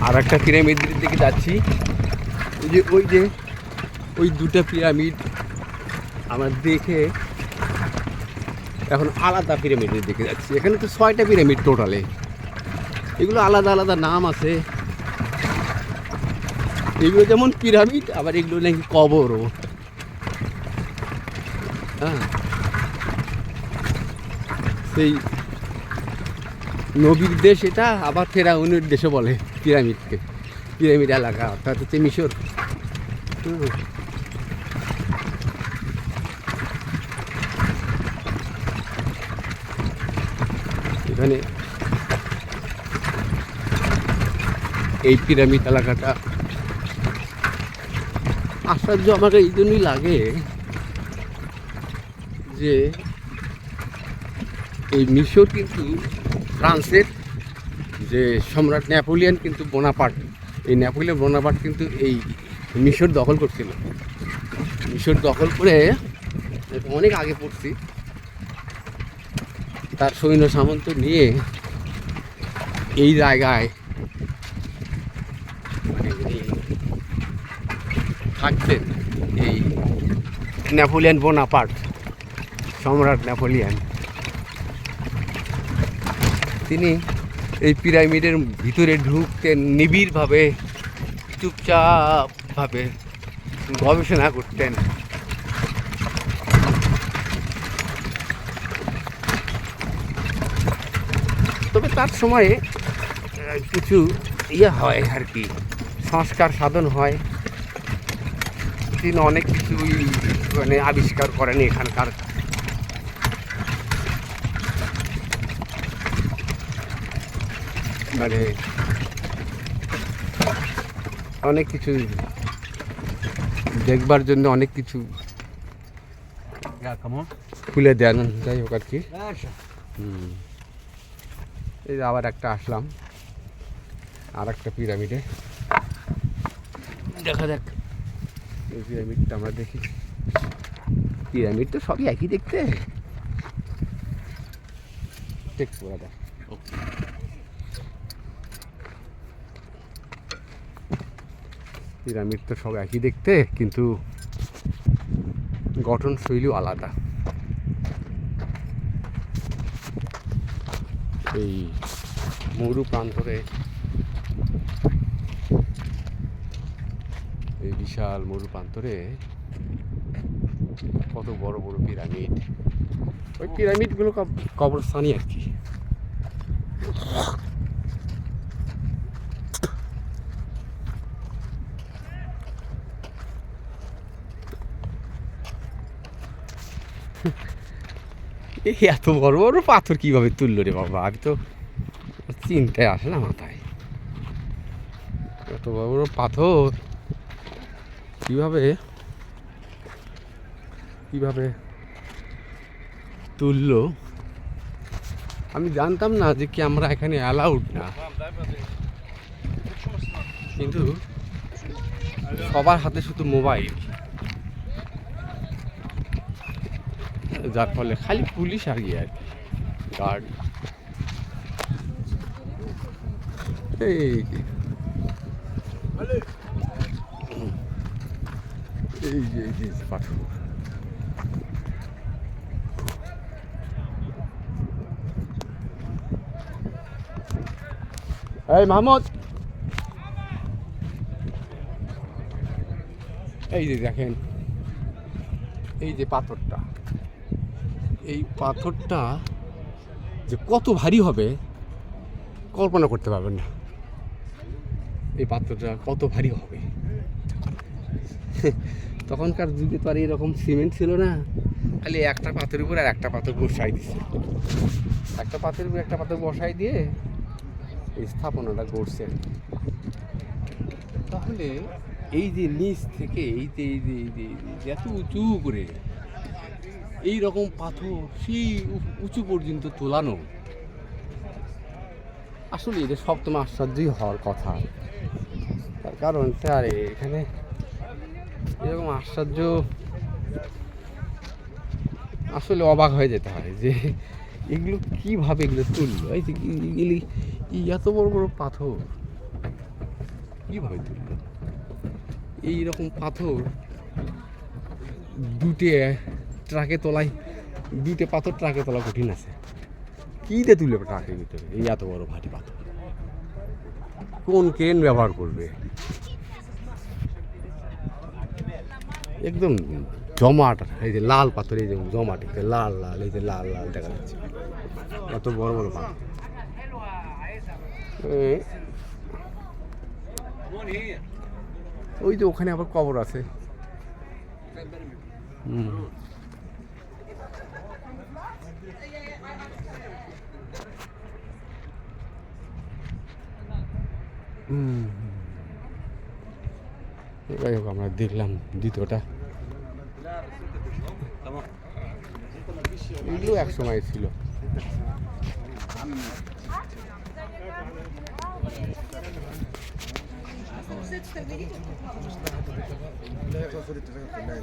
আর একটা পিরামিডের দিকে যাচ্ছি। ওই দুটো পিরামিড আমার দেখে এখন আলাদা পিরামিডের দিকে যাচ্ছি। এখানে তো 6টা পিরামিড টোটালে, এগুলো আলাদা আলাদা নাম আছে। এগুলো যেমন পিরামিড, আবার এগুলো নাকি কবরও। হ্যাঁ, সেই নবীর দেশ এটা, আবার ফেরাউনের দেশে বলে পিরামিডকে, পিরামিড এলাকা, অর্থাৎ হচ্ছে মিশর। এখানে এই পিরামিড এলাকাটা আশ্চর্য আমাকে এই জন্যই লাগে যে এই মিশর কিন্তু ফ্রান্সের যে সম্রাট নেপোলিয়ন কিন্তু বোনাপার্ট, এই নেপোলিয়ন বোনাপার্ট কিন্তু এই মিশর দখল করছিল। মিশর দখল করে অনেক আগে পড়ছি, তার সৈন্য সামন্ত নিয়ে এই জায়গায় মানে থাকতেন এই নেপোলিয়ন বোনাপার্ট, সম্রাট নেপোলিয়ন। তিনি এই পিরামিডের ভিতরে ঢুকতেন নিবিড়ভাবে, চুপচাপভাবে গবেষণা করতেন। তবে তার সময়ে কিছু হয় আর কি, সংস্কার সাধন হয়। তিনি অনেক কিছুই মানে আবিষ্কার করেন এখানকার। মানে অনেক কিছু দেখবার জন্য অনেক কিছু খুলে দেন, যাই হোক আর কি। এই আবার একটা আসলাম আর একটা পিরামিডে, দেখা যাক এই পিরামিডটা আমরা দেখি। পিরামিড তো সবই একই দেখতে, দেখতে দাদা। পিরামিড তো সব একই দেখতে, কিন্তু গঠনশৈলী আলাদা। এই মরু প্রান্তরে, এই বিশাল মরু প্রান্তরে কত বড় বড় পিরামিড। ওই পিরামিডগুলো কবরস্থানই আর কি। এই এত বড় বড় পাথর কিভাবে তুললো রে বাবা, আমি তো চিন্তায় আসে না মাথায়। এত বড় বড় পাথর কিভাবে তুললো। আমি জানতাম না যে ক্যামেরা এখানে অ্যালাউড না, কিন্তু সবার হাতে শুধু মোবাইল, যার ফলে খালি পুলিশ আর কি গার্ড। এই যে পাথর, এই মাহমুদ, এই যে দেখেন, এই যে পাথরটা, এই পাথরটা যে কত ভারী হবে কল্পনা করতে পারবেন না। এই পাথরটা কত ভারী হবে। তখনকার যুগে তো আর এরকম সিমেন্ট ছিল না, খালি একটা পাথরের উপর আর একটা পাথর বসাই দিচ্ছে, একটা পাথরের উপর একটা পাথর বসাই দিয়ে এই স্থাপনাটা করছে। তাহলে এই যে নিচ থেকে এই যে এত উঁচু করে এই রকম পাথর সেই উঁচু পর্যন্ত তোলানো, আসলে এটা সপ্তম আশ্চর্যই হওয়ার কথা। তার কারণ স্যার এখানে এরকম আশ্চর্য, আসলে অবাক হয়ে যেতে হয় যে এগুলো কীভাবে এগুলো তুললো। এই যে এত বড় বড় পাথর কীভাবে তুললো এইরকম পাথর দুটে ট্রাকে তোলায়, দুটে পাথর ট্রাকে তোলা কঠিন আছে। কীতে তুলবে ট্রাকের ভিতরে এই এত বড় ভারী পাথর? কোন ক্রেন ব্যবহার করবে? একদম জমাট, এই যে লাল পাথর, এই যে জমাট, লাল লাল, এই যে লাল লাল দেখা যাচ্ছে, এত বড় বড় পাথর। ওই যে ওখানে আবার কবর আছে। যাই হোক, আমরা দেখলাম দ্বিতীয়টা। এগুলো এক সময় ছিল।